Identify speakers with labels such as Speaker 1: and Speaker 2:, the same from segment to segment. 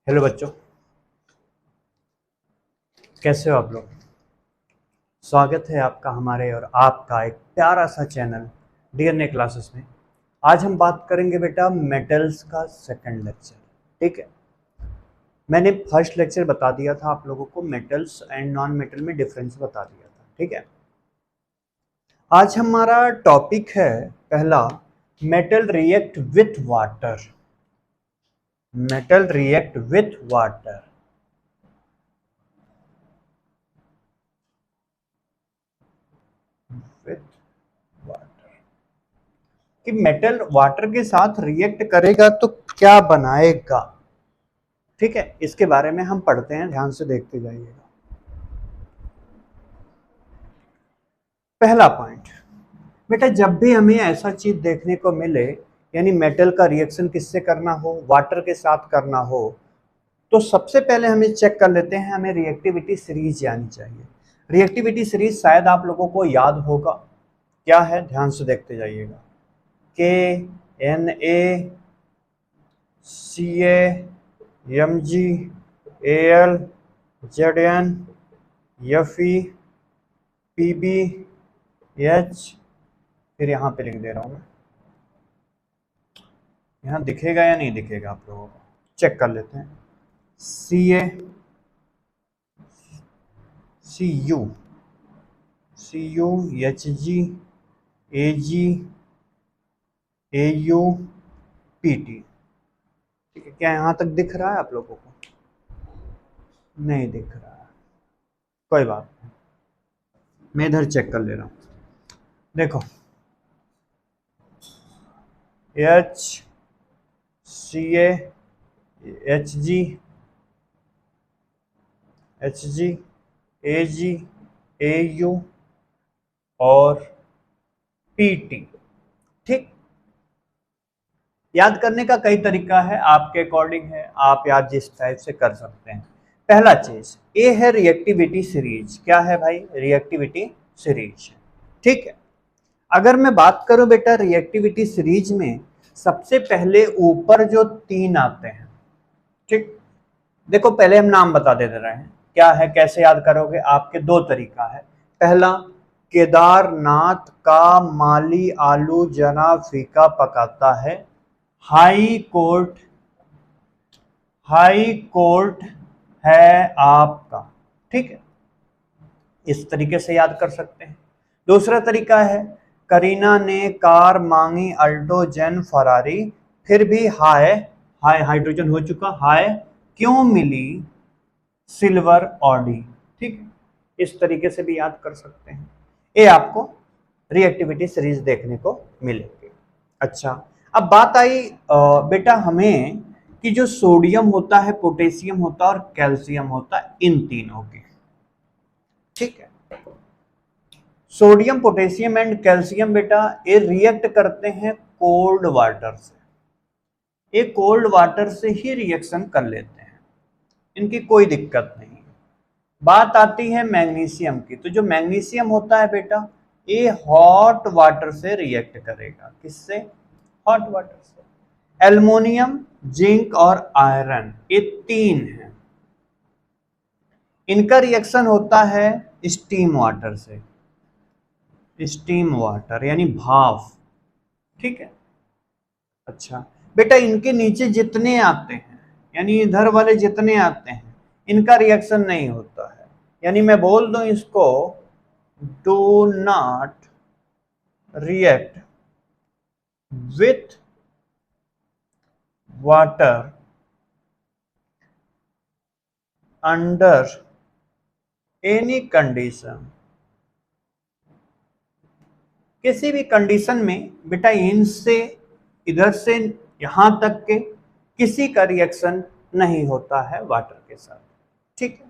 Speaker 1: Hello बच्चों, कैसे हो आप लोग। स्वागत है आपका हमारे और आपका एक प्यारा सा चैनल डीएनए क्लासेस में। आज हम बात करेंगे बेटा मेटल्स का सेकंड लेक्चर। ठीक है, मैंने फर्स्ट लेक्चर बता दिया था आप लोगों को, मेटल्स एंड नॉन मेटल में डिफरेंस बता दिया था। ठीक है, आज हमारा टॉपिक है पहला, metal react with water. Metal react with water. With water कि मेटल वाटर के साथ रिएक्ट करेगा तो क्या बनाएगा। ठीक है, इसके बारे में हम पढ़ते हैं, ध्यान से देखते जाइएगा। पहला पॉइंट बेटा, जब भी हमें ऐसा चीज देखने को मिले, यानी मेटल का रिएक्शन किससे करना हो, वाटर के साथ करना हो, तो सबसे पहले हमें चेक कर लेते हैं, हमें रिएक्टिविटी सीरीज आनी चाहिए। रिएक्टिविटी सीरीज शायद आप लोगों को याद होगा, क्या है, ध्यान से देखते जाइएगा। KNACAMgAlZnFePbH, फिर यहाँ पे लिख दे रहा हूँ मैं, यहाँ दिखेगा या नहीं दिखेगा आप लोगों को, चेक कर लेते हैं। CuHgAgAuPt। ठीक है, क्या यहाँ तक दिख रहा है आप लोगों को? नहीं दिख रहा है, कोई बात नहीं, मैं इधर चेक कर ले रहा हूँ। देखो HCAHgAgAu और PT। ठीक, याद करने का कई तरीका है, आपके अकॉर्डिंग है, आप याद जिस टाइप से कर सकते हैं। पहला चीज ए है रिएक्टिविटी सीरीज। क्या है भाई? Reactivity series. ठीक है, अगर मैं बात करूं बेटा रिएक्टिविटी सीरीज में, सबसे पहले ऊपर जो तीन आते हैं, ठीक, देखो पहले हम नाम बता दे रहे हैं, क्या है, कैसे याद करोगे, आपके दो तरीका है। पहला, केदारनाथ का माली आलू जना फीका पकाता है, हाई कोर्ट है आपका। ठीक है, इस तरीके से याद कर सकते हैं। दूसरा तरीका है, करीना ने कार मांगी अल्टो जेन फरारी, फिर भी हाय हाय हाइड्रोजन हो चुका, हाय क्यों मिली सिल्वर ऑडी। ठीक है, इस तरीके से भी याद कर सकते हैं। ये आपको रिएक्टिविटी सीरीज देखने को मिलेगी। अच्छा, अब बात आई बेटा हमें कि जो सोडियम होता है, पोटेशियम होता है और कैल्शियम होता है, इन तीनों की। ठीक है, सोडियम, पोटेशियम एंड कैल्शियम बेटा ये रिएक्ट करते हैं कोल्ड वाटर से। ये कोल्ड वाटर से ही रिएक्शन कर लेते हैं, इनकी कोई दिक्कत नहीं है। बात आती है मैग्नीशियम की, तो जो मैग्नीशियम होता है बेटा, ये हॉट वाटर से रिएक्ट करेगा। किससे? हॉट वाटर से। एल्युमिनियम, जिंक और आयरन, ये तीन हैं, इनका रिएक्शन होता है स्टीम वाटर से। स्टीम वाटर यानी भाप। ठीक है, अच्छा बेटा इनके नीचे जितने आते हैं, यानी इधर वाले जितने आते हैं, इनका रिएक्शन नहीं होता है, यानी मैं बोल दूं इसको, do not react with water under any condition. किसी भी कंडीशन में बेटा इनसे, इधर से यहां तक के किसी का रिएक्शन नहीं होता है वाटर के साथ। ठीक है,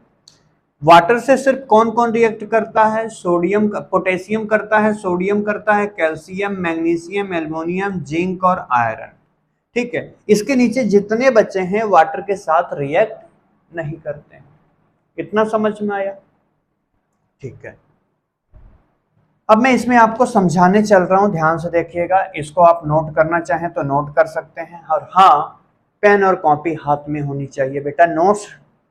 Speaker 1: वाटर से सिर्फ कौन कौन रिएक्ट करता है? सोडियम, पोटेशियम करता है, सोडियम करता है, कैल्शियम, मैग्नीशियम, एल्युमिनियम, जिंक और आयरन। ठीक है, इसके नीचे जितने बचे हैं वाटर के साथ रिएक्ट नहीं करते हैं। इतना समझ में आया? ठीक है, अब मैं इसमें आपको समझाने चल रहा हूं, ध्यान से देखिएगा, इसको आप नोट करना चाहें तो नोट कर सकते हैं। और हाँ, पेन और कॉपी हाथ में होनी चाहिए बेटा, नोट्स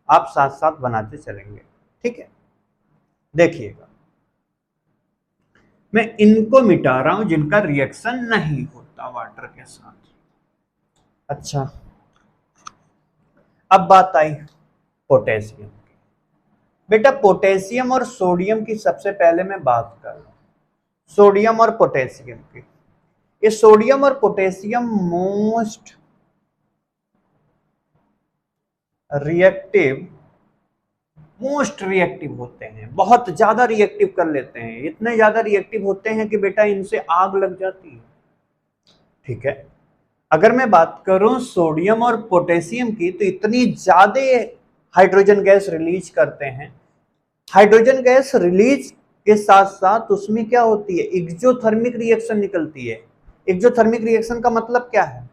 Speaker 1: आप साथ साथ बनाते चलेंगे, ठीक है। देखिएगा, मैं इनको मिटा रहा हूं जिनका रिएक्शन नहीं होता वाटर के साथ। अच्छा, अब बात आई पोटेशियम की। बेटा पोटेशियम और सोडियम की सबसे पहले मैं बात कर रहा हूं, सोडियम और पोटेशियम की। ये सोडियम और पोटेशियम मोस्ट रिएक्टिव होते हैं, बहुत ज्यादा रिएक्टिव कर लेते हैं, इतने ज्यादा रिएक्टिव होते हैं कि बेटा इनसे आग लग जाती है, ठीक है। अगर मैं बात करूं सोडियम और पोटेशियम की, तो इतनी ज्यादा हाइड्रोजन गैस रिलीज करते हैं। हाइड्रोजन गैस रिलीज के साथ साथ उसमें क्या होती है, एक्सोथर्मिक रिएक्शन निकलती है। एक्सोथर्मिक रिएक्शन का मतलब क्या है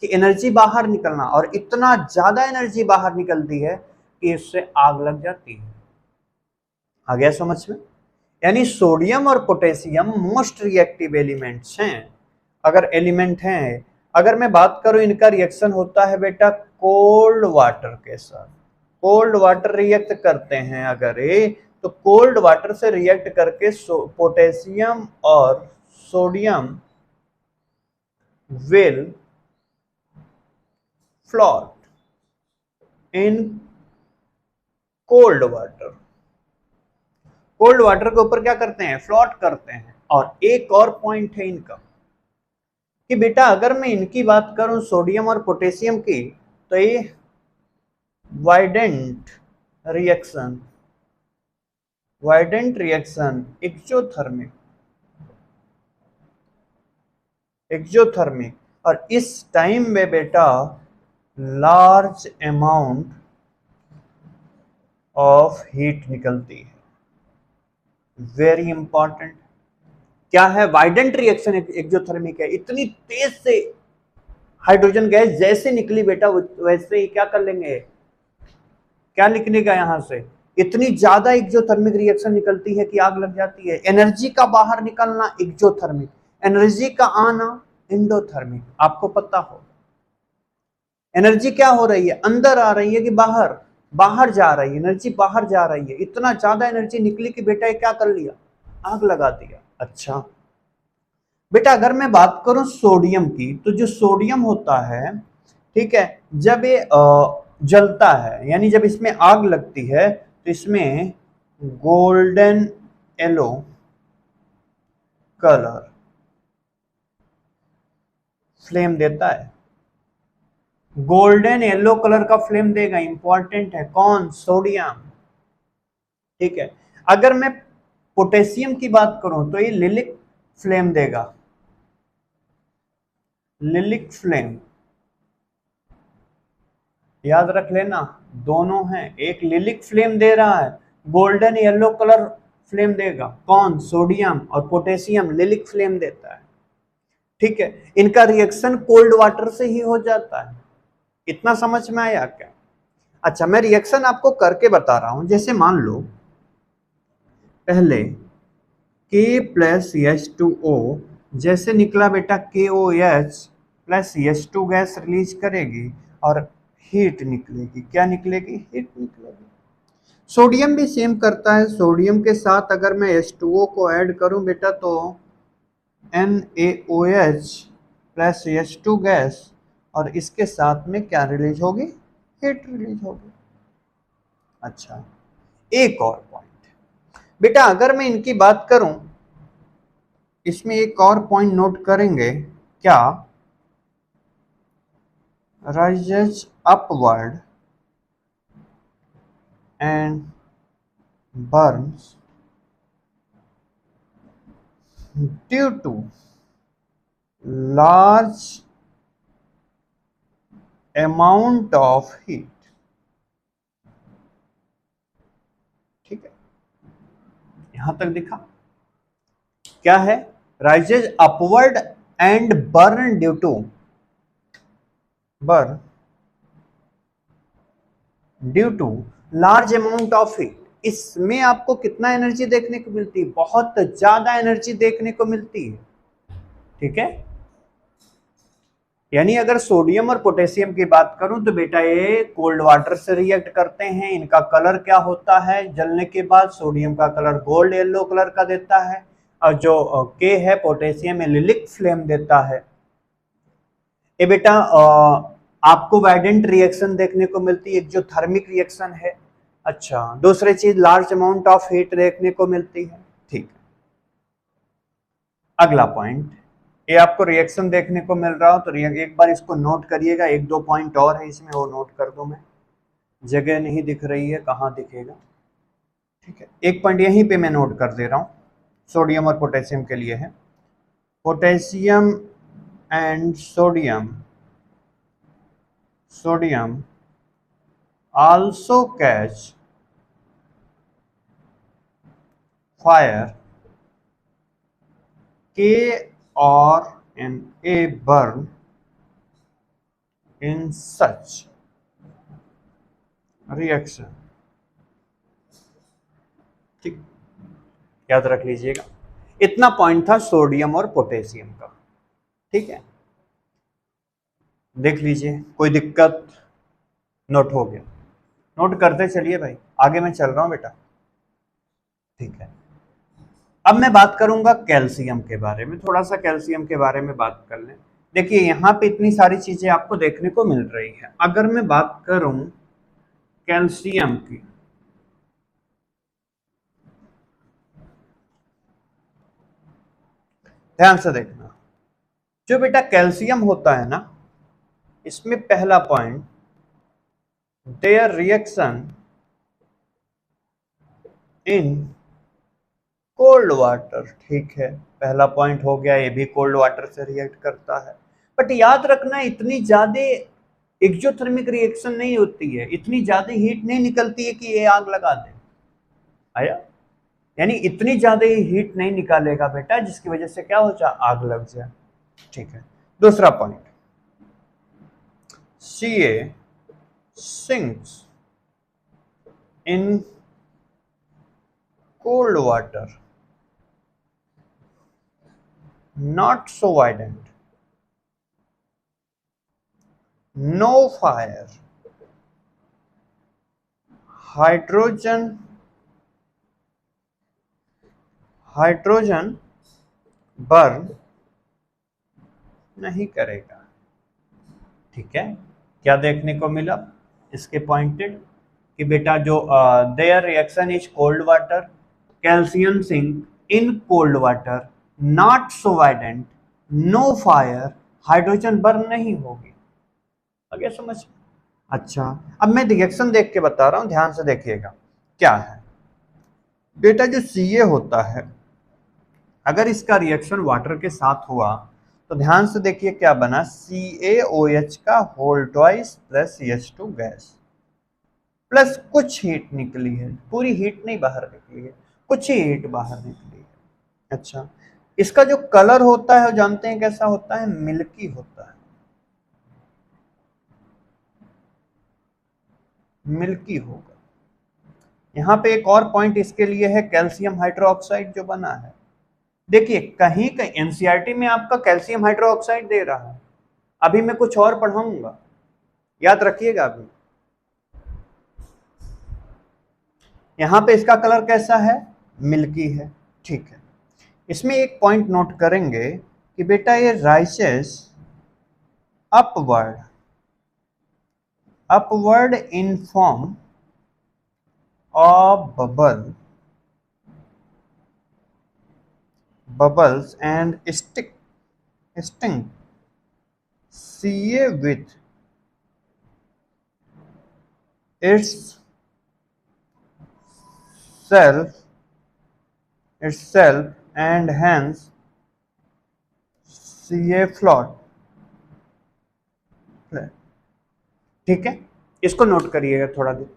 Speaker 1: कि एनर्जी बाहर निकलना, और इतना ज्यादा एनर्जी बाहर निकलती है कि इससे आग लग जाती है। आ गया समझ में? यानी सोडियम और पोटेशियम मोस्ट रिएक्टिव एलिमेंट्स हैं। अगर मैं बात करूं, इनका रिएक्शन होता है बेटा कोल्ड वाटर के साथ। कोल्ड वाटर रिएक्ट करते हैं अगर ये, तो कोल्ड वाटर से रिएक्ट करके पोटेशियम और sodium will float in cold water. Cold water के ऊपर क्या करते हैं, फ्लोट करते हैं। और एक और पॉइंट है इनका कि बेटा अगर मैं इनकी बात करूं सोडियम और पोटेशियम की, तो ये वाइडेंट रिएक्शन एक्सोथर्मिक, और इस टाइम में बेटा लार्ज अमाउंट ऑफ हीट निकलती है। वेरी इंपॉर्टेंट क्या है, वाइडेंट रिएक्शन एक्सोथर्मिक है। इतनी तेज से हाइड्रोजन गैस जैसे निकली बेटा, वैसे ही क्या कर लेंगे, क्या निकलेगा यहां से, इतनी ज्यादा एक्सोथर्मिक रिएक्शन निकलती है कि आग लग जाती है। एनर्जी का बाहर निकलना एक्सोथर्मिक, एनर्जी का आना एंडोथर्मिक। आपको पता हो एनर्जी क्या हो रही है, अंदर आ रही है कि बाहर, बाहर जा रही है, एनर्जी बाहर जा रही है। इतना ज्यादा एनर्जी निकली कि बेटा ये क्या कर लिया, आग लगा दिया। अच्छा बेटा अगर मैं बात करूं सोडियम की, तो जो सोडियम होता है, ठीक है, जब ये जलता है, यानी जब इसमें आग लगती है, तो इसमें गोल्डन येलो कलर फ्लेम देता है। गोल्डन येलो कलर का फ्लेम देगा, इंपॉर्टेंट है। कौन, सोडियम, ठीक है। अगर मैं पोटेशियम की बात करूं, तो ये लिलिक फ्लेम देगा, लिलिक फ्लेम, याद रख लेना, दोनों हैं। एक लिलिक फ्लेम दे रहा है, गोल्डन येलो कलर फ्लेम देगा कौन, सोडियम, और पोटेशियम लिलिक फ्लेम देता है, ठीक है। इनका रिएक्शन कोल्ड वाटर से ही हो जाता है। इतना समझ में आया क्या? अच्छा मैं रिएक्शन आपको करके बता रहा हूं। जैसे मान लो पहले K प्लस H2O जैसे निकला बेटा, KOH plus H2 gas release करेगी और हीट निकलेगी। क्या निकलेगी, हीट निकलेगी। सोडियम भी सेम करता है। सोडियम के साथ अगर मैं H2O को ऐड करूं बेटा, तो NaOH प्लस H2 गैस, और इसके साथ में क्या रिलीज होगी, हीट रिलीज होगी। अच्छा एक और पॉइंट बेटा, अगर मैं इनकी बात करूं, इसमें एक और पॉइंट नोट करेंगे, क्या, rises upward and burns due to large amount of heat, ठीक है। यहां तक दिखा क्या है, rises upward and burn due to large amount of heat. इसमें आपको कितना एनर्जी देखने को मिलती है, बहुत ज्यादा एनर्जी देखने को मिलती है, ठीक है। यानी अगर सोडियम और पोटेशियम की बात करूं तो बेटा ये कोल्ड वाटर से रिएक्ट करते हैं। इनका कलर क्या होता है जलने के बाद? सोडियम का कलर गोल्ड येलो कलर का देता है, और जो के है पोटेशियम में लिलिक फ्लेम देता है। ये बेटा आपको वाइडेंट रिएक्शन देखने को मिलती है, एक जो थर्मिक रिएक्शन है। अच्छा, दूसरी चीज लार्ज अमाउंट ऑफ हीट देखने को मिलती है। ठीक, अगला पॉइंट, ये आपको रिएक्शन देखने को मिल रहा हो तो एक बार इसको नोट करिएगा। एक दो पॉइंट और है इसमें, वो नोट कर दूं मैं, जगह नहीं दिख रही है, कहाँ दिखेगा? ठीक है, एक पॉइंट यहीं पे मैं नोट कर दे रहा हूँ, सोडियम और पोटेशियम के लिए है। Potassium and sodium also catch fire, K or Na burn in such reaction। ठीक, याद रख लीजिएगा। इतना पॉइंट था सोडियम और पोटेशियम का। ठीक है, देख लीजिए, कोई दिक्कत? नोट हो गया? नोट करते चलिए भाई, आगे मैं चल रहा हूं बेटा। ठीक है, अब मैं बात करूंगा कैल्शियम के बारे में, थोड़ा सा कैल्शियम के बारे में बात कर लें। देखिए यहाँ पे इतनी सारी चीजें आपको देखने को मिल रही है। अगर मैं बात करूं कैल्शियम की, ध्यान से देखना, जो बेटा कैल्शियम होता है ना, इसमें पहला point, their reaction in cold water. ठीक है, पहला पॉइंट हो गया, ये भी कोल्ड वाटर से रिएक्ट करता है। बट याद रखना, इतनी ज्यादा एक्सोथर्मिक रिएक्शन नहीं होती है, इतनी ज्यादा हीट नहीं निकलती है कि ये आग लगा दे। आया? यानी इतनी ज्यादा हीट नहीं निकालेगा बेटा जिसकी वजह से क्या हो जाए, आग लग जाए। ठीक है, दूसरा point, Ca sinks in cold water, not so violent, no fire, hydrogen burn नहीं करेगा। ठीक है, क्या देखने को मिला इसके पॉइंटेड, कि बेटा जो there reaction is cold water, calcium sink in cold water, not so violent, no fire, hydrogen burn नहीं होगी। आगे समझ? अच्छा, अब मैं रिएक्शन देख के बता रहा हूं, ध्यान से देखिएगा क्या है। बेटा जो Ca होता है, अगर इसका रिएक्शन वाटर के साथ हुआ तो ध्यान से देखिए क्या बना, CaOH का whole twice plus CH2 gas, plus कुछ हीट निकली है, पूरी हीट नहीं बाहर निकली है, कुछ ही हीट बाहर निकली है। अच्छा, इसका जो कलर होता है जानते हैं कैसा होता है? मिल्की होता है, मिल्की होगा। यहाँ पे एक और पॉइंट इसके लिए है, कैल्शियम हाइड्रोक्साइड जो बना है। देखिए कहीं कहीं एनसीईआरटी में आपका कैल्शियम हाइड्रोक्साइड दे रहा है, अभी मैं कुछ और पढ़ाऊंगा, याद रखिएगा। अभी यहाँ पे इसका कलर कैसा है? मिल्की है। ठीक है, इसमें एक पॉइंट नोट करेंगे कि बेटा ये राइसेस upward, upward in form of bubbles and sting Ca with its self itself and hence Ca float। ठीक है, इसको नोट करिएगा थोड़ा देर।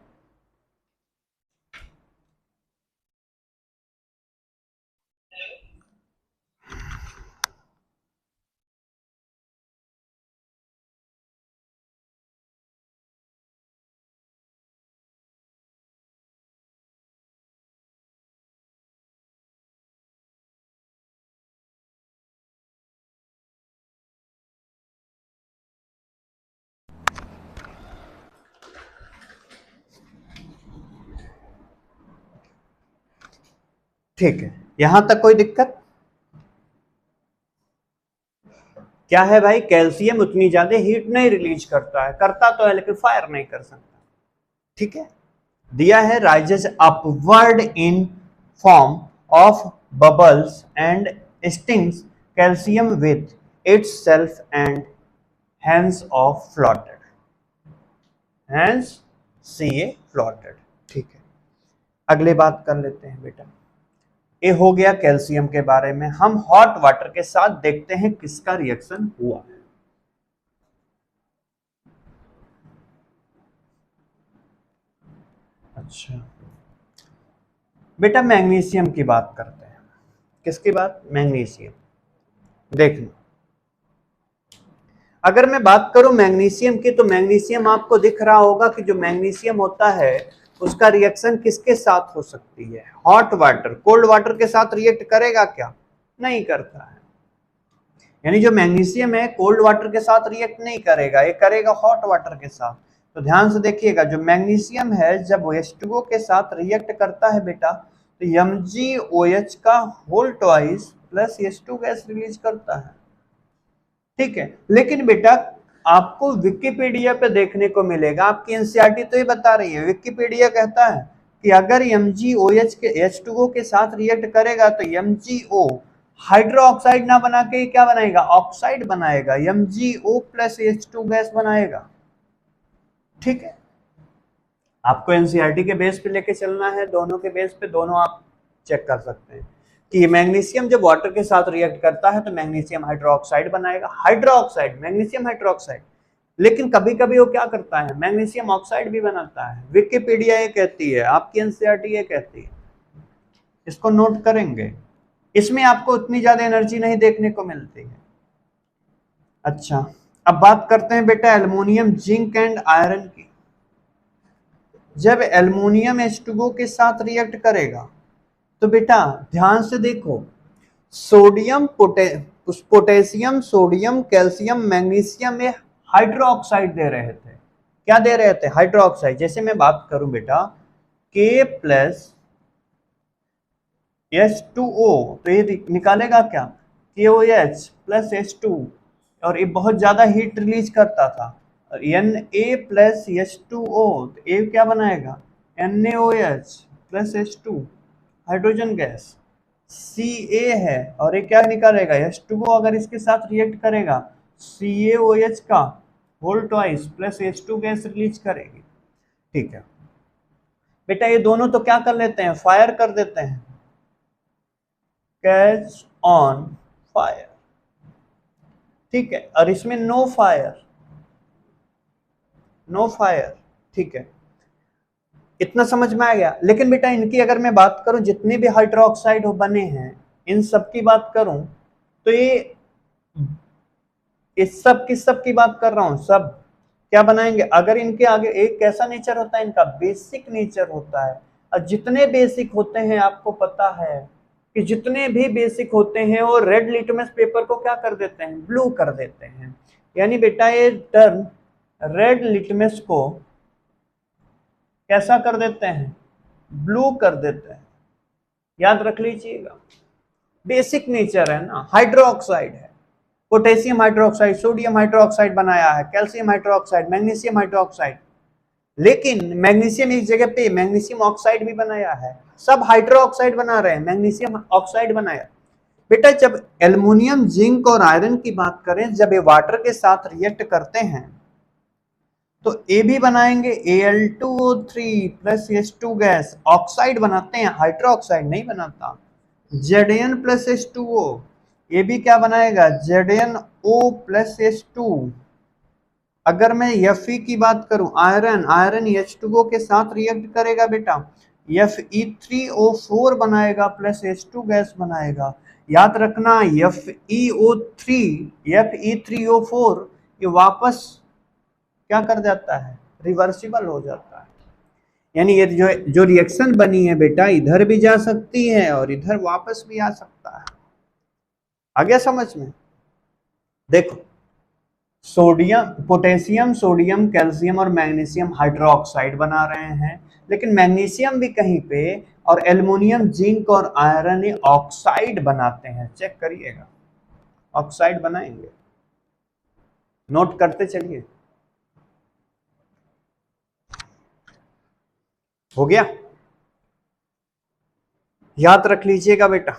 Speaker 1: ठीक है, यहां तक कोई दिक्कत? क्या है भाई, कैल्शियम उतनी ज्यादा हीट नहीं रिलीज करता है, करता तो है लेकिन फायर नहीं कर सकता। ठीक है, दिया है rises upward in form of bubbles and stings calcium with its self and hence of floated, hence C A floated. ठीक है, अगली बात कर लेते हैं बेटा। ये हो गया कैल्शियम के बारे में। हम हॉट वाटर के साथ देखते हैं किसका रिएक्शन हुआ है। अच्छा बेटा, मैग्नीशियम की बात करते हैं। किसकी बात? मैग्नीशियम। देखना, अगर मैं बात करूं मैग्नीशियम की, तो मैग्नीशियम आपको दिख रहा होगा कि जो मैग्नीशियम होता है उसका रिएक्शन किसके साथ हो सकती है? Hot water. कोल्ड वाटर के साथ रिएक्ट करेगा क्या? नहीं करता है। यानी जो मैग्नीशियम है कोल्ड वाटर के साथ रिएक्ट नहीं करेगा, ये करेगा हॉट वाटर के साथ। तो ध्यान से देखिएगा, जो मैग्नीशियम है जब H2O के साथ रिएक्ट करता है बेटा, तो MgOH का whole twice plus H2 gas release करता है। ठीक है, लेकिन बेटा आपको विकिपीडिया पे देखने को मिलेगा, आपकी एनसीईआरटी तो ये बता रही है, विकिपीडिया कहता है कि अगर MgOH के H2O के साथ रिएक्ट करेगा तो MgO हाइड्रो ऑक्साइड ना बना के क्या बनाएगा? ऑक्साइड बनाएगा, MgO प्लस H2 गैस बनाएगा। ठीक है, आपको एनसीईआरटी के बेस पे लेके चलना है, दोनों के बेस पे दोनों आप चेक कर सकते हैं कि मैग्नीशियम जब वाटर के साथ रिएक्ट करता है तो मैग्नीशियम हाइड्रोक्साइड बनाएगा, हाइड्रोक्साइड, मैग्नीशियम हाइड्रोक्साइड। लेकिन कभी कभी वो क्या करता है, मैग्नीशियम ऑक्साइड भी बनाता है। विकिपीडिया ये कहती है, आपकी एनसीईआरटी ये कहती है, इसको नोट करेंगे। इसमें आपको उतनी ज्यादा एनर्जी नहीं देखने को मिलती है। अच्छा, अब बात करते हैं बेटा एल्युमिनियम, जिंक एंड आयरन की। जब एल्युमिनियम H2O के साथ रिएक्ट करेगा तो बेटा ध्यान से देखो, sodium potassium, sodium, calcium, magnesium ये हाइड्रोक्साइड दे रहे थे। क्या दे रहे थे? हाइड्रोक्साइड। जैसे मैं बात करूं बेटा K प्लस H2O, तो ये निकालेगा क्या? KOH प्लस H2, और ये बहुत ज्यादा हीट रिलीज करता था। और Na प्लस H2O, तो ये क्या बनाएगा? NaOH plus H2, hydrogen gas. Ca है और ये क्या निकालेगा? H2O अगर इसके साथ रिएक्ट करेगा CaOH का whole twice plus H2 gas release करेगी। ठीक है बेटा, ये दोनों तो क्या कर लेते हैं? फायर कर देते हैं, कैच ऑन फायर। ठीक है, और इसमें नो फायर, नो फायर। ठीक है, इतना समझ में आ गया। लेकिन बेटा इनकी अगर मैं बात करूं, जितने भी हाइड्रोक्साइड बने हैं इन सब की बात करूं तो ये इस सब की बात कर रहा हूं, सब क्या बनाएंगे? अगर इनके आगे एक कैसा नेचर होता है, इनका बेसिक नेचर होता है। और जितने बेसिक होते हैं आपको पता है कि जितने भी बेसिक होते हैं वो रेड लिटमस पेपर को क्या कर देते हैं? ब्लू कर देते हैं। यानी बेटा ये टर्म रेड लिटमस को कैसा कर देते हैं? ब्लू कर देते हैं। याद रख लीजिएगा, बेसिक नेचर है ना, हाइड्रोक्साइड है, पोटेशियम हाइड्रोक्साइड, सोडियम हाइड्रोक्साइड बनाया है, कैल्शियम हाइड्रोक्साइड, मैग्नीशियम हाइड्रोक्साइड। लेकिन मैग्नीशियम एक जगह पे मैग्नीशियम ऑक्साइड भी बनाया है, सब हाइड्रोक्साइड बना रहे हैं, मैग्नीशियम ऑक्साइड बनाया। बेटा जब एल्युमिनियम, जिंक और आयरन की बात करें, जब ये वाटर के साथ रिएक्ट करते हैं तो ए भी बनाएंगे, Al2O3 plus H2 gas, oxide बनाते हैं, हाइड्रोक्साइड नहीं बनाता। Zn प्लस H2O, ये भी क्या बनाएगा? ZnO plus H2। अगर मैं Fe की बात करूं, आयरन, आयरन H2O के साथ रिएक्ट करेगा बेटा, Fe3O4 बनाएगा प्लस H2 गैस बनाएगा। याद रखना FeO3, Fe3O4 ये वापस क्या कर जाता है? रिवर्सिबल हो जाता है। यानी ये जो रिएक्शन बनी है बेटा, इधर भी जा सकती है और इधर वापस भी आ सकता है। आ गया समझ में? देखो, सोडियम, पोटेशियम, सोडियम, कैल्शियम और मैग्नीशियम हाइड्रोक्साइड बना रहे हैं, लेकिन मैग्नीशियम भी कहीं पे और एल्युमिनियम जिंक और आयरन ये ऑक्साइड बनाते हैं, चेक करिएगा, ऑक्साइड बनाएंगे, नोट करते चलिए। हो गया, याद रख लीजिएगा बेटा,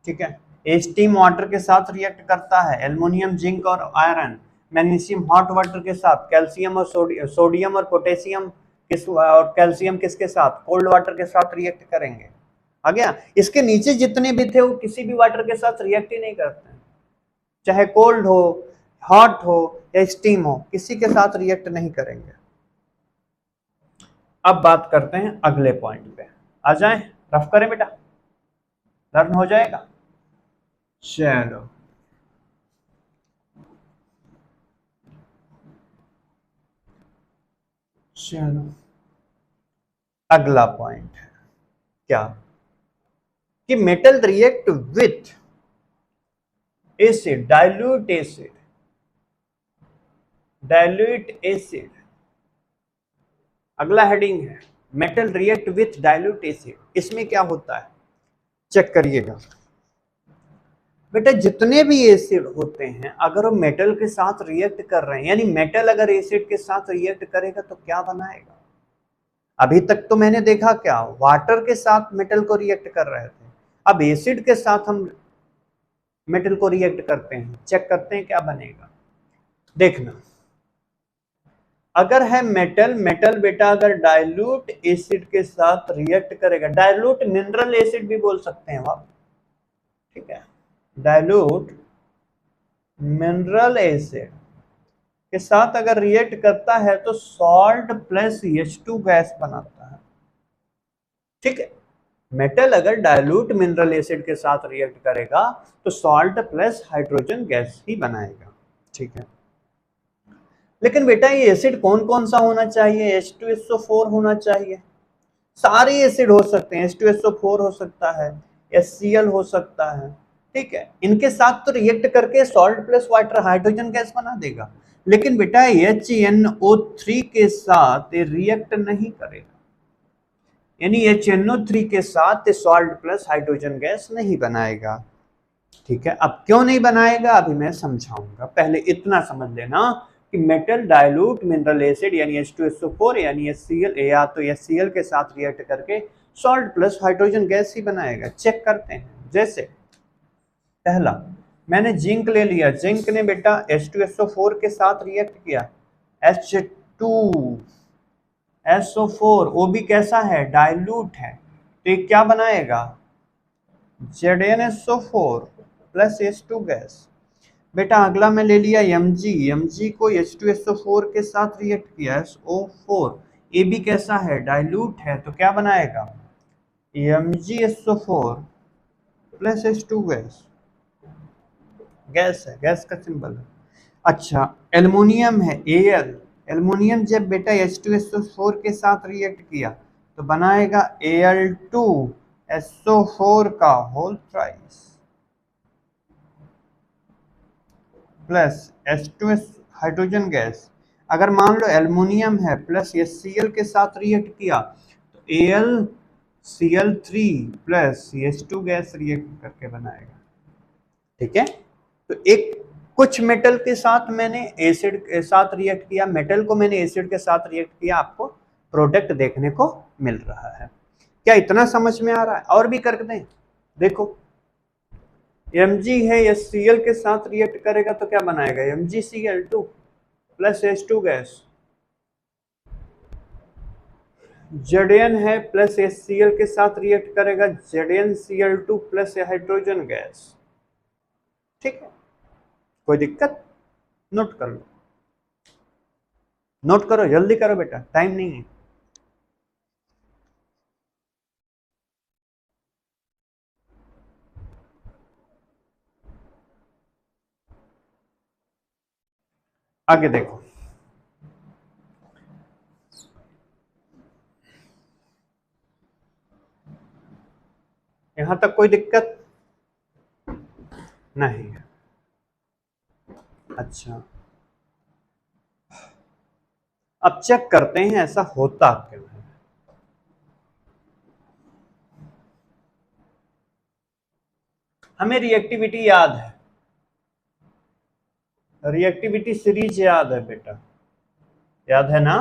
Speaker 1: ठीक है। स्टीम वाटर के साथ रिएक्ट करता है, एल्युमिनियम जिंक और आयरन। मैग्नीशियम हॉट वाटर के साथ, कैल्शियम और सोडियम और पोटेशियम और कैल्शियम किसके साथ, कोल्ड वाटर के साथ रिएक्ट करेंगे। आ गया। इसके नीचे जितने भी थे वो किसी भी वाटर के साथ रिएक्ट ही नहीं करते, चाहे कोल्ड हो, हॉट हो या स्टीम हो, किसी के साथ रिएक्ट नहीं करेंगे। अब बात करते हैं अगले पॉइंट पे, आ जाएं, रफ करें बेटा, लर्न हो जाएगा। चलो चलो अगला पॉइंट है क्या, कि metal react with acid, dilute acid, dilute acid, अगला हेडिंग है metal react with dilute acid. इसमें क्या होता है, चेक करिएगा बेटा, जितने भी एसिड होते हैं अगर वो मेटल के साथ रिएक्ट कर रहे हैं, यानी मेटल अगर एसिड के साथ रिएक्ट करेगा तो क्या बनाएगा। अभी तक तो मैंने देखा क्या, वाटर के साथ मेटल को रिएक्ट कर रहे थे, अब एसिड के साथ हम मेटल को रिएक्ट करते हैं, चेक करते हैं क्या बनेगा। देखना, अगर है मेटल, मेटल बेटा अगर डाइल्यूट एसिड के साथ रिएक्ट करेगा, डाइल्यूट मिनरल एसिड भी बोल सकते हैं आप, ठीक है, डाइल्यूट मिनरल एसिड के साथ अगर रिएक्ट करता है तो सॉल्ट प्लस H2 गैस बनाता है, ठीक है। मेटल अगर डाइल्यूट मिनरल एसिड के साथ रिएक्ट करेगा तो सॉल्ट प्लस हाइड्रोजन गैस ही बनाएगा, ठीक है। लेकिन बेटा ये एसिड कौन कौन सा होना चाहिए, H2SO4 होना चाहिए। सारे एसिड हो सकते हैं, H2SO4 हो सकता है, HCl हो सकता है, ठीक है, इनके साथ तो रिएक्ट करके salt plus water hydrogen gas बना देगा। लेकिन बेटा HNO3 के साथ ये रिएक्ट नहीं करेगा, यानी HNO3 के साथ सॉल्ट प्लस हाइड्रोजन गैस नहीं बनाएगा, ठीक है। अब क्यों नहीं बनाएगा अभी मैं समझाऊंगा, पहले इतना समझ लेना कि मेटल डाइल्यूट मिनरल एसिड यानी H2SO4 यानी HCl या तो HCl के साथ रिएक्ट करके सॉल्ट प्लस हाइड्रोजन गैस ही बनाएगा। चेक करते हैं, जैसे पहला मैंने जिंक ले लिया, जिंक ने बेटा H2SO4 के साथ रिएक्ट किया, H2SO4 वो भी कैसा है, डाइल्यूट है, तो ये क्या बनाएगा, ZnSO4 प्लस H2 गैस। बेटा अगला मैं ले लिया Mg, Mg को H2SO4 के साथ रिएक्ट किया, SO4, ये भी कैसा है, डाइल्यूट है, तो क्या बनाएगा, MgSO4 plus H2 gas, gas है, गैस का सिंबल है। अच्छा एल्युमिनियम है Al, एल्युमिनियम जब बेटा H2SO4 के साथ रिएक्ट किया तो बनाएगा Al2SO4 का whole thrice plus H2S hydrogen gas. अगर मान लो एल्युमिनियम है प्लस HCl के साथ रिएक्ट किया तो AlCl3 plus H2 gas react करके बनाएगा, ठीक है। तो एक कुछ मेटल के साथ मैंने एसिड के साथ रिएक्ट किया, मेटल को मैंने एसिड के साथ रिएक्ट किया, आपको प्रोडक्ट देखने को मिल रहा है। क्या इतना समझ में आ रहा है, और भी कर दें, देखो Mg है HCl के साथ रिएक्ट करेगा तो क्या बनाएगा, MgCl2 plus H2 gas. Zn है प्लस HCl के साथ रिएक्ट करेगा, ZnCl2 प्लस हाइड्रोजन गैस, ठीक है। कोई दिक्कत, नोट कर लो, नोट करो, जल्दी करो बेटा, टाइम नहीं है। आगे देखो, यहां तक कोई दिक्कत नहीं है। अच्छा अब चेक करते हैं ऐसा होता क्यों है। हमें रिएक्टिविटी याद है, रिएक्टिविटी सीरीज याद है बेटा, याद है ना?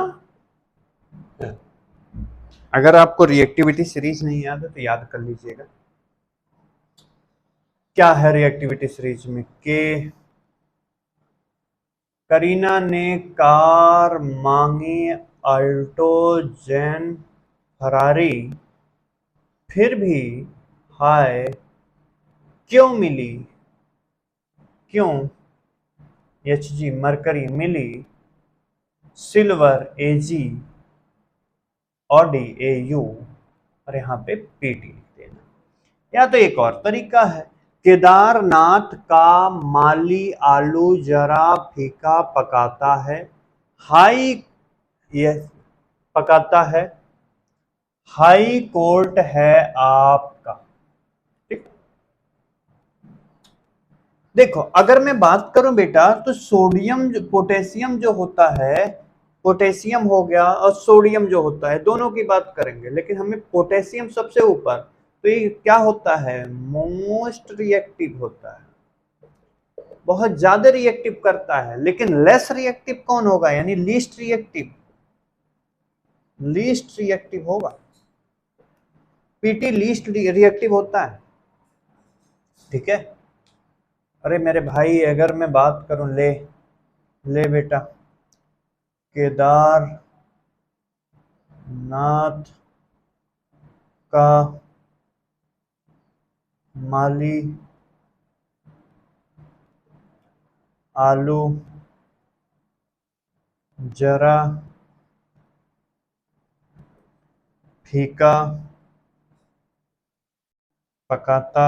Speaker 1: अगर आपको रिएक्टिविटी सीरीज नहीं याद है तो याद कर लीजिएगा। क्या है रिएक्टिविटी सीरीज में? के करीना ने कार मांगी अल्टो जेन फरारी, फिर भी हाय क्यों मिली, क्यों एच जी मरकरी मिली silver A G A U, और यहाँ पे पीटी लिख देना। या तो एक और तरीका है, केदारनाथ का माली आलू जरा फीका पकाता है, हाई ये पकाता है, हाई कोर्ट है आपका। ठीक, देखो अगर मैं बात करूं बेटा तो सोडियम पोटेशियम जो होता है, पोटेशियम हो गया और सोडियम जो होता है, दोनों की बात करेंगे, लेकिन हमें पोटेशियम सबसे ऊपर, तो ये क्या होता है, मोस्ट रिएक्टिव होता है, बहुत ज्यादा रिएक्टिव करता है। लेकिन लेस रिएक्टिव कौन होगा, यानी लीस्ट रिएक्टिव, लीस्ट रिएक्टिव होगा, पीटी लीस्ट रिएक्टिव होता है। ठीक है, अरे मेरे भाई अगर मैं बात करूं, ले ले बेटा, केदारनाथ का माली आलू जरा फीका पकाता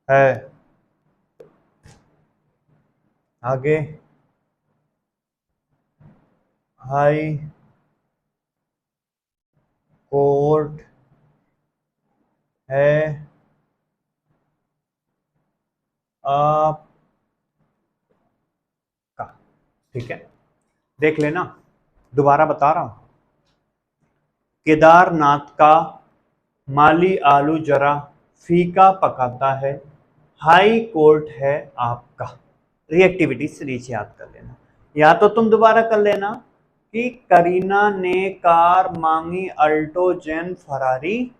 Speaker 1: है, आगे हाई कोर्ट है आपका। ठीक है, देख लेना, दोबारा बता रहा हूं, केदारनाथ का माली आलू जरा फीका पकाता है, हाई कोर्ट है आपका। रिएक्टिविटी सीरीज याद कर लेना, या तो तुम दोबारा कर लेना कि करीना ने कार मांगी अल्टो जेन फरारी,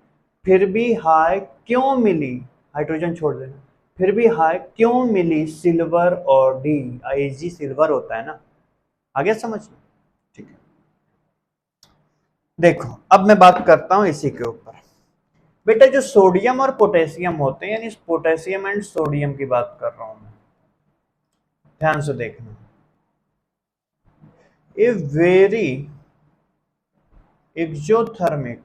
Speaker 1: फिर भी हाय क्यों मिली, हाइड्रोजन छोड़ देना, फिर भी हाय क्यों मिली सिल्वर और डी, आईजी सिल्वर होता है ना, आगे समझ लो। ठीक है, देखो अब मैं बात करता हूं इसी के ऊपर। बेटा जो सोडियम और पोटेशियम होते हैं, यानी पोटेशियम एंड सोडियम की बात कर रहा हूं मैं, ध्यान से देखना, a very exothermic,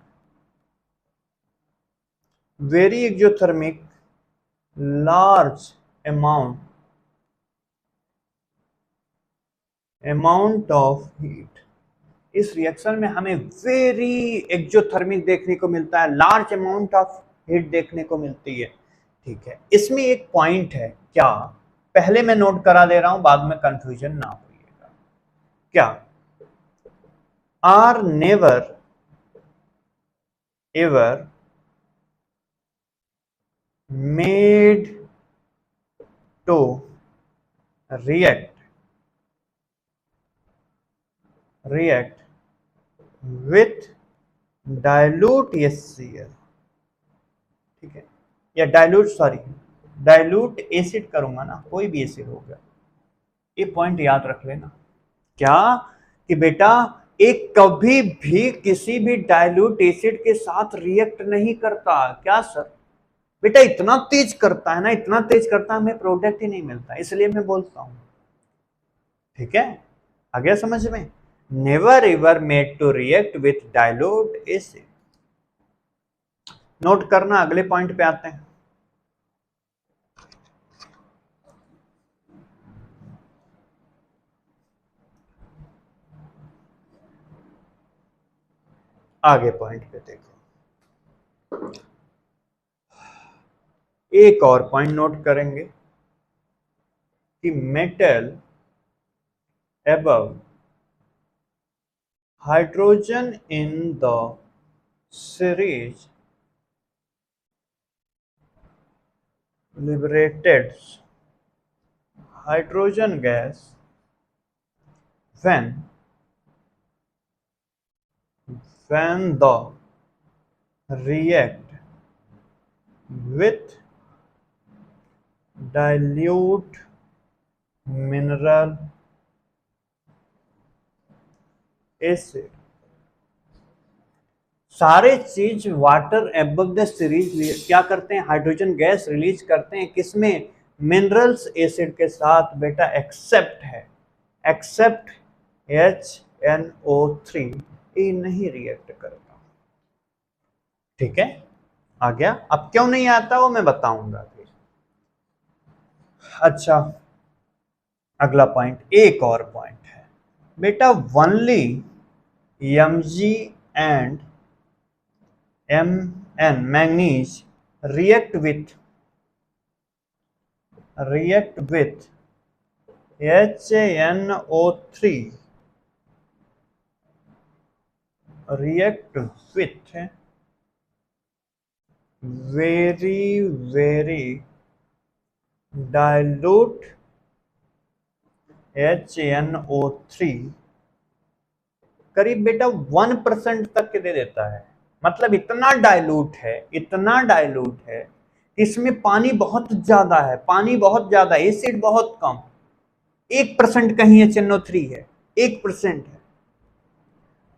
Speaker 1: very exothermic large amount of heat, इस रिएक्शन में हमें वेरी एक्सोथर्मिक देखने को मिलता है, लार्ज अमाउंट ऑफ हीट देखने को मिलती है। ठीक है, इसमें एक पॉइंट है, क्या, पहले मैं नोट करा दे रहा हूं, बाद में कंफ्यूजन ना होइएगा। क्या, are never ever made to react react with dilute HCl। ठीक है, या डाइल्यूट, सॉरी डाइल्यूट एसिड करूंगा ना, कोई भी एसिड हो गया, ये पॉइंट याद रख लेना। क्या कि बेटा एक कभी भी किसी भी डाइल्यूट एसिड के साथ रिएक्ट नहीं करता। क्या सर? बेटा इतना तेज करता है ना, इतना तेज करता है, हमें प्रोडक्ट ही नहीं मिलता, इसलिए मैं बोलता हूं। ठीक है, आ गया समझ में? Never ever made to react with dilute acid. Note करना, अगले पॉइंट पे आते हैं। आगे पॉइंट पे देखो, एक और पॉइंट नोट करेंगे कि metal above hydrogen in the series liberated hydrogen gas when the react with dilute mineral acid। सारे चीज वाटर एबव द सीरीज क्या करते हैं, हाइड्रोजन गैस रिलीज करते हैं, किसमें, मिनरल्स एसिड के साथ बेटा, एक्सेप्ट है, एक्सेप्ट HNO3, ये नहीं रिएक्ट करता। ठीक है, आ गया। अब क्यों नहीं आता वो मैं बताऊंगा फिर। अच्छा, अगला पॉइंट, एक और पॉइंट है बेटा, only Mg and Mn manganese react with HNO3 react with very dilute HNO3, करीब बेटा 1% तक के दे देता है। मतलब इतना डाइल्यूट है, इसमें पानी बहुत ज्यादा है, पानी बहुत ज्यादा, एसिड बहुत कम, 1% कहीं HNO3 है, 1% है।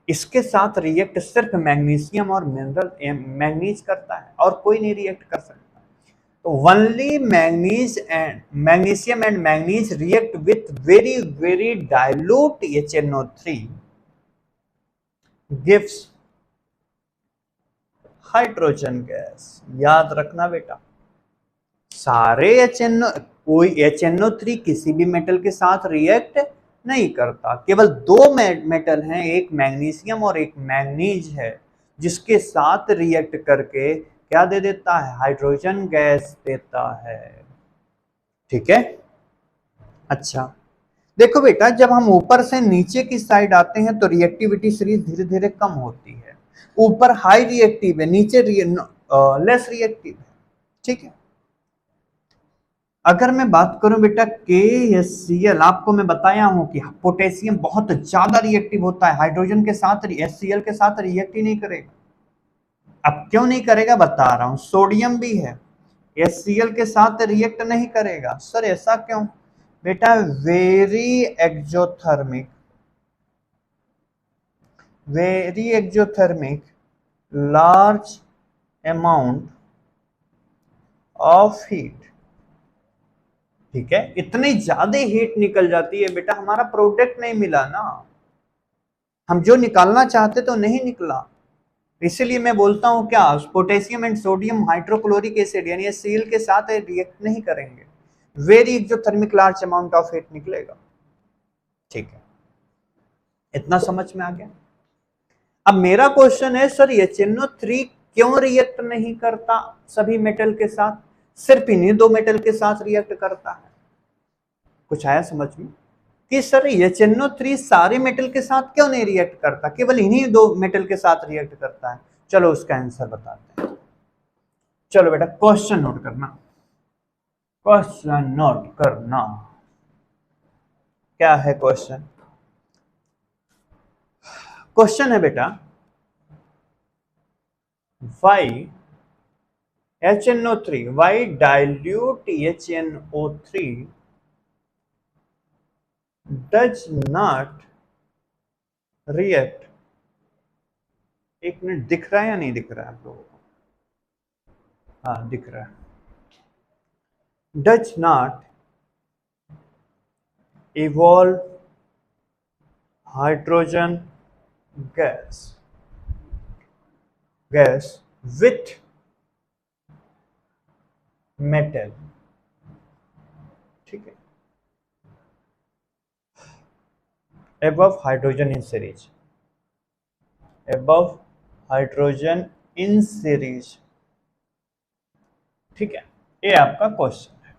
Speaker 1: इसके साथ रिएक्ट सिर्फ मैग्नीशियम और मिनरल मैग्नीज करता है, और कोई नहीं रिएक्ट कर सकता। तो only magnesium and manganese react with very dilute HNO3 gives hydrogen gas. याद रखना बेटा, सारे कोई HNO3 किसी भी मेटल के साथ रिएक्ट नहीं करता, केवल दो मेटल हैं, एक मैग्नीशियम और एक मैग्नीज है, जिसके साथ रिएक्ट करके क्या दे देता है, हाइड्रोजन गैस देता है। ठीक है, अच्छा देखो बेटा, जब हम ऊपर से नीचे की साइड आते हैं तो रिएक्टिविटी सीरीज धीरे धीरे कम होती है। ऊपर हाई रिएक्टिव है, नीचे लेस रिएक्टिव है। ठीक है, अगर मैं बात करूं बेटा KCl, आपको मैं बताया हूं कि पोटेशियम बहुत ज्यादा रिएक्टिव होता है, हाइड्रोजन के साथ HCl के साथ रिएक्ट ही नहीं करेगा। अब क्यों नहीं करेगा बता रहा हूं, सोडियम भी है, HCl के साथ रिएक्ट नहीं करेगा। सर ऐसा क्यों बेटा, very exothermic large amount of heat. ठीक है, इतनी ज्यादा हीट निकल जाती है बेटा, हमारा प्रोडक्ट नहीं मिला ना, हम जो निकालना चाहते तो नहीं निकला। इसीलिए मैं बोलता हूं क्या, potassium and sodium hydrochloric acid यानी HCl के साथ रिएक्ट नहीं करेंगे, very exothermic large amount of heat निकलेगा। ठीक है, इतना समझ में आ गया। अब मेरा क्वेश्चन है, सर HNO3 क्यों रिएक्ट नहीं करता सभी मेटल के साथ, सिर्फ इन्हीं दो मेटल के साथ रिएक्ट करता है? कुछ आया समझ में कि सर HNO3 सारे मेटल के साथ क्यों नहीं रिएक्ट करता, केवल इन्हीं दो मेटल के साथ रिएक्ट करता है? चलो उसका आंसर बताते हैं। चलो बेटा क्वेश्चन नोट करना, क्या है क्वेश्चन? क्वेश्चन है बेटा, why HNO3, why dilute HNO3 does not react, एक मिनट, दिख रहा है या नहीं दिख रहा है आप लोगों को? हाँ दिख रहा है, does not evolve hydrogen gas with metal। ठीक है, above hydrogen in series, above hydrogen in series। ठीक है, ये आपका क्वेश्चन है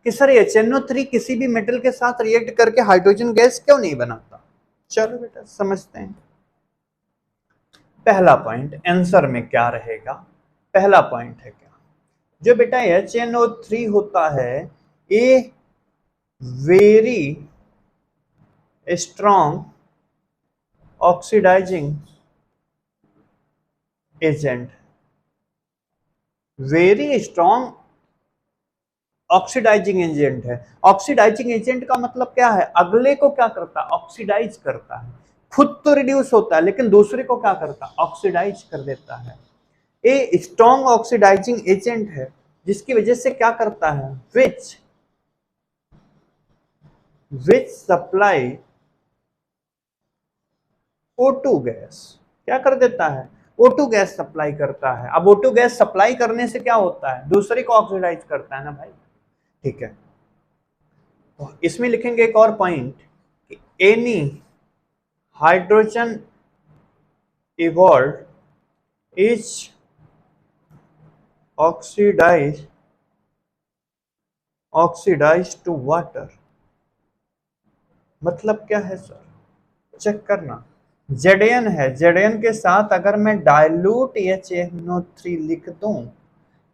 Speaker 1: कि सर HNO3 किसी भी मेटल के साथ रिएक्ट करके हाइड्रोजन गैस क्यों नहीं बनाता। चलो बेटा समझते हैं। पहला पॉइंट आंसर में क्या रहेगा, पहला पॉइंट है क्या, जो बेटा HNO3 होता है a very strong oxidising agent, very strong oxidising agent है। ऑक्सीडाइजिंग एजेंट का मतलब क्या है, अगले को क्या करता है, ऑक्सीडाइज करता है। खुद तो रिड्यूस होता है लेकिन दूसरे को क्या करता है, ऑक्सीडाइज कर देता है। ए स्ट्रॉन्ग ऑक्सीडाइजिंग एजेंट है जिसकी वजह से क्या करता है, विच सप्लाई O2 गैस, क्या कर देता है, O2 गैस सप्लाई करता है। अब O2 गैस सप्लाई करने से क्या होता है, दूसरे को ऑक्सीडाइज करता है ना भाई। ठीक है, तो इसमें लिखेंगे एक और पॉइंट कि any hydrogen evolve is oxidise to water. मतलब क्या है सर, चेक करना। Zn है, Zn के साथ अगर मैं डाइल्यूट HNO3 लिख दूं,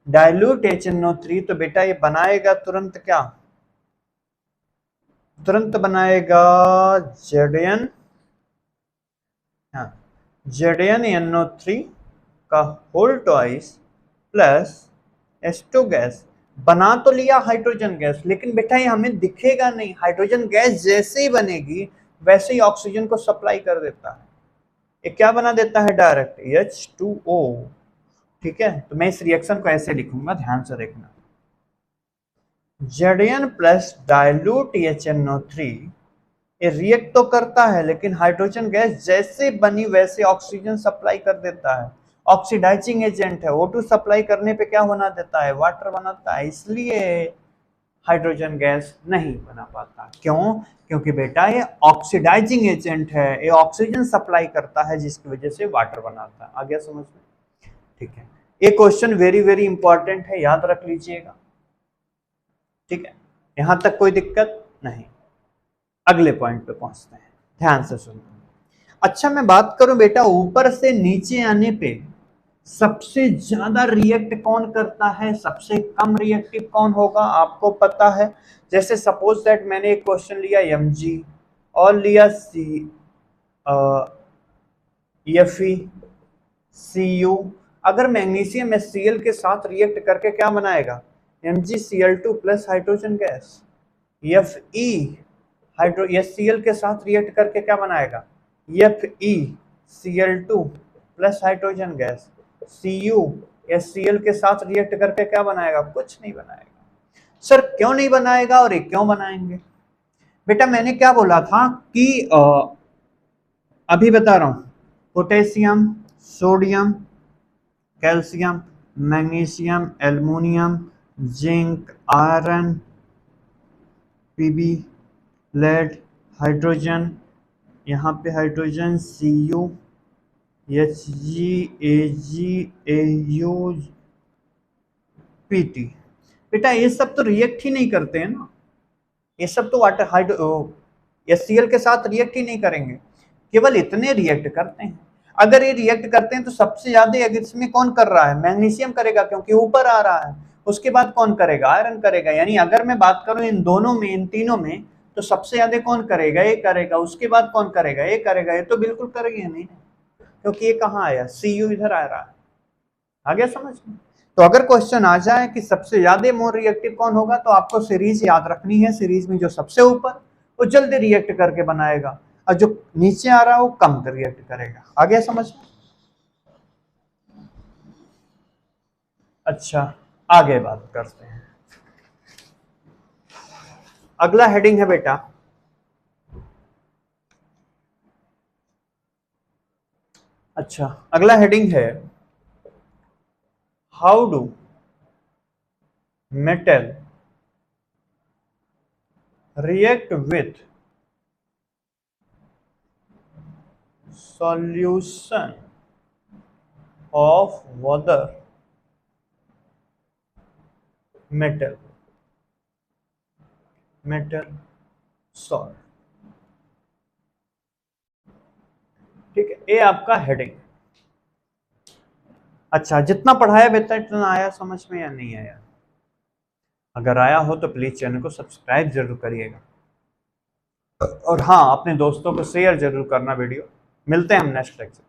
Speaker 1: डाइल्यूट HNO3, तो बेटा ये बनाएगा तुरंत क्या, तुरंत बनाएगा Zn, हाँ, ZnNO3 का whole twice plus H2 gas. बना तो लिया हाइड्रोजन गैस, लेकिन बेटा ये हमें दिखेगा नहीं। हाइड्रोजन गैस जैसे ही बनेगी वैसे ही ऑक्सीजन को सप्लाई कर देता है। ये क्या बना देता है, डायरेक्ट H2O। ठीक है, तो मैं इस रिएक्शन को ऐसे लिखूंगा, ध्यान से देखना। Zn प्लस डाइल्यूट HNO3 ये रिएक्ट तो करता है लेकिन हाइड्रोजन गैस जैसे बनी वैसे ऑक्सीजन सप्लाई कर देता है। ऑक्सीडाइजिंग एजेंट है, O2 सप्लाई करने पे क्या बना देता है, वाटर बनाता है। इसलिए हाइड्रोजन गैस नहीं बना पाता। क्यों, क्योंकि बेटा ये ऑक्सीडाइजिंग एजेंट है, ये ऑक्सीजन सप्लाई करता है जिसकी वजह से वाटर बनाता है। आ गया समझ में। ठीक है, ये क्वेश्चन वेरी वेरी इंपॉर्टेंट है, याद रख लीजिएगा। ठीक है, यहां तक कोई दिक्कत नहीं। अगले पॉइंट पे पहुंचते हैं, ध्यान से सुनो। अच्छा, मैं बात करूं बेटा ऊपर से नीचे आने पे सबसे ज्यादा रिएक्ट कौन करता है, सबसे कम रिएक्टिव कौन होगा, आपको पता है। जैसे सपोज दैट मैंने एक क्वेश्चन लिया Mg और लिया Fe Cu। अगर मैग्नीशियम HCl के साथ रिएक्ट करके क्या बनाएगा, MgCl2 plus hydrogen gas. Fe hydro HCl के साथ रिएक्ट करके क्या बनाएगा, FeCl2 plus hydrogen gas. Cu HCl के साथ रिएक्ट करके क्या बनाएगा, कुछ नहीं बनाएगा। सर क्यों नहीं बनाएगा और ये क्यों बनाएंगे, बेटा मैंने क्या बोला था कि अभी बता रहा हूं, potassium, sodium, calcium, magnesium, aluminium, zinc, iron, Pb, lead, hydrogen, यहाँ पे hydrogen Cu, Hg, Ag, Au, Pt। बेटा ये सब तो रिएक्ट ही नहीं करते हैं ना, ये सब तो वाटर हाइड्रो HCl के साथ रिएक्ट ही नहीं करेंगे, केवल इतने रिएक्ट करते हैं। अगर ये रिएक्ट करते हैं तो सबसे ज्यादा अगर इसमें कौन कर रहा है, मैग्नीशियम करेगा क्योंकि ऊपर आ रहा है। उसके बाद कौन करेगा, आयरन करेगा। यानी अगर मैं बात करूं इन दोनों में, इन तीनों में, तो सबसे ज्यादा कौन करेगा, ये करेगा। उसके बाद कौन करेगा, ये करेगा। ये तो बिल्कुल करेगा नहीं, क्योंकि ये कहाँ आया, Cu इधर आ रहा है। आ गया समझ में। तो अगर क्वेश्चन आ जाए कि सबसे ज्यादा मोर रिएक्टिव कौन होगा, तो आपको सीरीज याद रखनी है। सीरीज में जो सबसे ऊपर वो जल्दी रिएक्ट करके बनाएगा और जो नीचे आ रहा है वो कम रिएक्ट करेगा। आ गया समझ में। अच्छा, आगे बात करते हैं। अगला हेडिंग है बेटा, अच्छा अगला हेडिंग है, how do metal react with solution of water metal salt। ठीक है, ये आपका हेडिंग। अच्छा, जितना पढ़ाया बेहतर, इतना आया समझ में या नहीं आया? अगर आया हो तो प्लीज चैनल को सब्सक्राइब जरूर करिएगा और हाँ, अपने दोस्तों को शेयर जरूर करना वीडियो। मिलते हैं हम नेक्स्ट लेक्चर।